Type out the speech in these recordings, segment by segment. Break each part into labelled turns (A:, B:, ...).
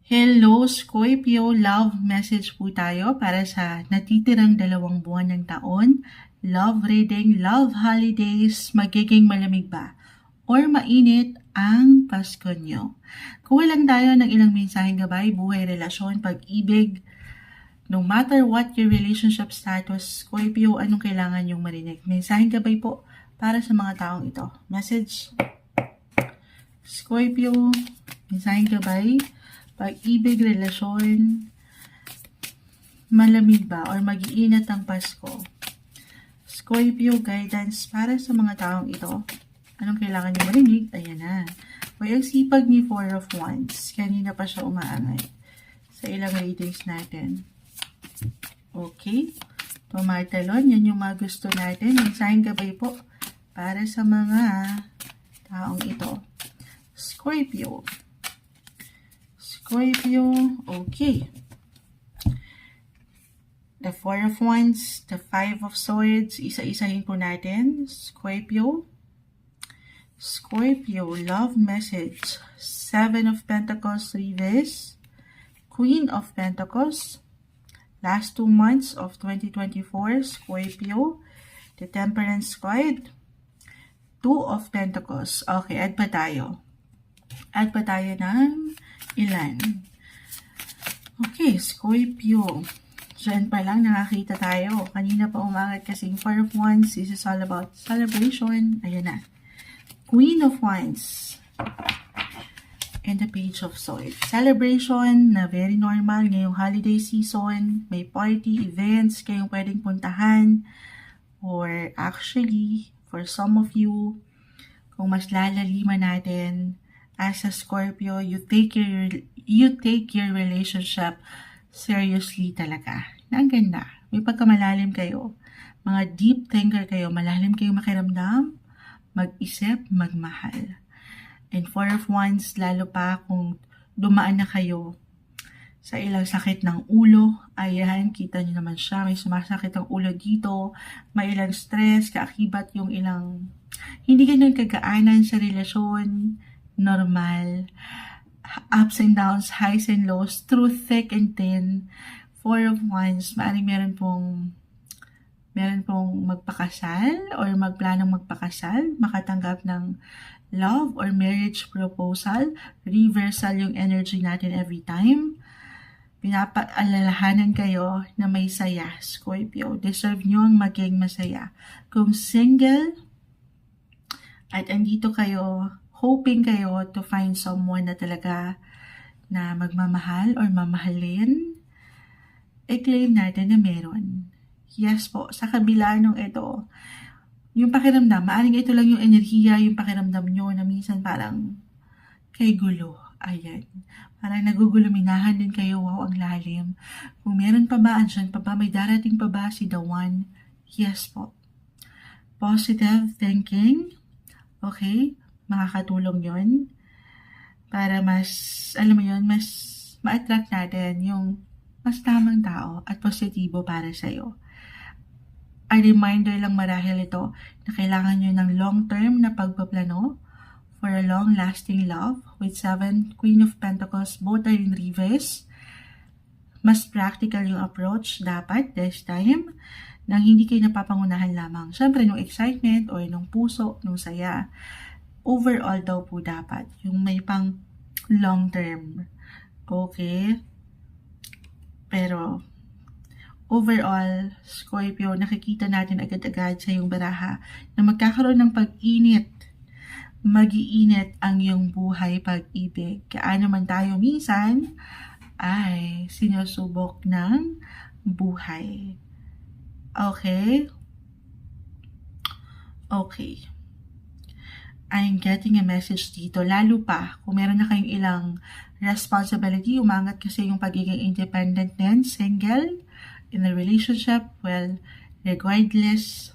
A: Hello, Scorpio. Love message po tayo para sa natitirang 2 buwan ng taon. Love reading, love holidays, magiging malamig ba? Or mainit ang Pasko nyo? Kuha lang tayo ng ilang mensaheng gabay, buhay, relasyon, pag-ibig. No matter what your relationship status, Scorpio, anong kailangan nyong marinig? Mensaheng gabay po para sa mga taong ito. Message, Scorpio, mensaheng gabay, pag-ibig, relasyon, malamig ba or mag-iinat ang Pasko? Scorpio, guidance para sa mga taong ito. Anong kailangan niyo marinig? Ayan na. May ang sipag ni Four of Wands. Kanina pa siya umaangay sa ilang readings natin. Okay. Tumatalon. Yan yung mga gusto natin. Mensaheng gabay po para sa mga taong ito. Scorpio. Okay. The Four of Wands, the Five of Swords, isa-isahin po natin. Scorpio, love message, Seven of Pentacles, Reverse, Queen of Pentacles, last 2 months of 2024, Scorpio, the Temperance card, Two of Pentacles. Okay, add pa tayo ng ilan. Okay, Scorpio. Diyan pa lang nakakita tayo. Kanina pa umangat kasing Four of Wands. This is all about celebration. Ayan na. Queen of Wands. And the Page of Swords. Celebration na very normal ngayong holiday season. May party, events kayong pwedeng puntahan. Or actually, for some of you, kung mas lalaliman natin, as a Scorpio, you take your relationship seriously talaga. Na ang ganda. May pagkamalalim kayo. Mga deep thinker kayo. Malalim kayo makiramdam, mag-isip, magmahal. And Four of Wands, lalo pa kung dumaan na kayo sa ilang sakit ng ulo. Ayan, kita nyo naman siya. May sumasakit ang ulo dito. May ilang stress, kaakibat yung ilang hindi ganun kagaanan sa relasyon. Normal, ups and downs, highs and lows, through thick and thin. Four of Wands, maaaring meron pong magpakasal or magplanong magpakasal, makatanggap ng love or marriage proposal. Reversal yung energy natin every time. Pinapaalalahanan kayo na may saya, Scorpio. Deserve nyo ang maging masaya. Kung single at andito kayo, hoping kayo to find someone na talaga na magmamahal or mamahalin, i-claim natin na meron. Yes po, sa kabila nung ito, yung pakiramdam, maaring ito lang yung enerhiya, yung pakiramdam nyo na minsan parang kay gulo. Ayan. Parang naguguluminahan din kayo, wow, ang lalim. Kung meron pa ba, andyan pa ba, may darating pa ba si the one? Yes po. Positive thinking. Okay. Makakatulong yon para mas, alam mo yon, mas ma-attract natin yung mas tamang tao at positibo para sa'yo. A reminder lang marahil ito na kailangan nyo ng long-term na pagpaplano for a long-lasting love with Seven, Queen of Pentacles, both are in reverse. Mas practical yung approach dapat this time nang hindi kayo napapangunahan lamang. Siyempre, nung excitement or nung puso, nung saya. Overall daw po dapat. Yung may pang long term. Okay? Pero, overall, Scorpio, nakikita natin agad-agad sa iyong baraha na magkakaroon ng pag-init. Mag-iinit ang iyong buhay pag-ibig. Kaano man tayo minsan ay sinusubok ng buhay. Okay? Okay. I'm getting a message dito, lalo pa kung meron na kayong ilang responsibility, umangat kasi yung pagiging independent din, single, in a relationship, well, regardless,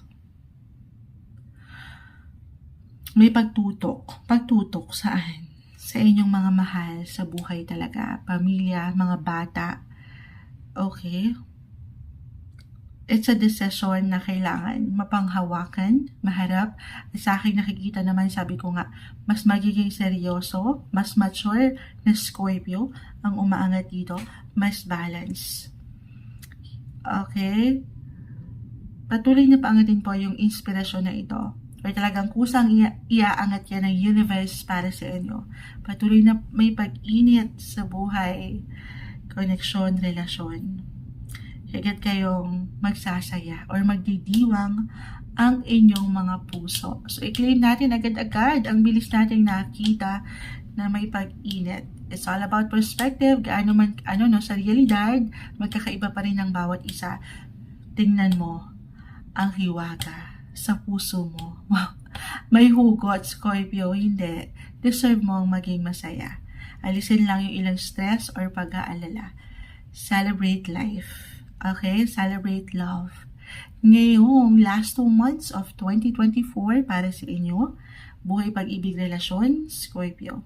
A: may pagtutok saan? Sa inyong mga mahal sa buhay talaga, pamilya, mga bata, okay? it's a decision na kailangan mapanghawakan, maharap. Sa akin nakikita naman, sabi ko nga, mas magiging seryoso, mas mature na Scorpio ang umaangat dito, mas balance. Okay? Patuloy na paangatin po yung inspirasyon na ito. Or talagang kusang iaangat yan ng universe para sa inyo. Patuloy na may pag-init sa buhay, koneksyon, relasyon. Higit kayong magsasaya or magdidiwang ang inyong mga puso. So, i-claim natin agad-agad. Ang bilis natin nakita na may pag-init. It's all about perspective. Gaano man, sa realidad, magkakaiba pa rin ang bawat isa. Tingnan mo ang hiwaga sa puso mo. May hugot, Scorpio, hindi. Deserve mo ang maging masaya. Alisin lang yung ilang stress or pag-aalala. Celebrate life. Okay? Celebrate love. Ngayong last 2 months of 2024 para sa inyo, buhay, pag-ibig, relasyon, Scorpio.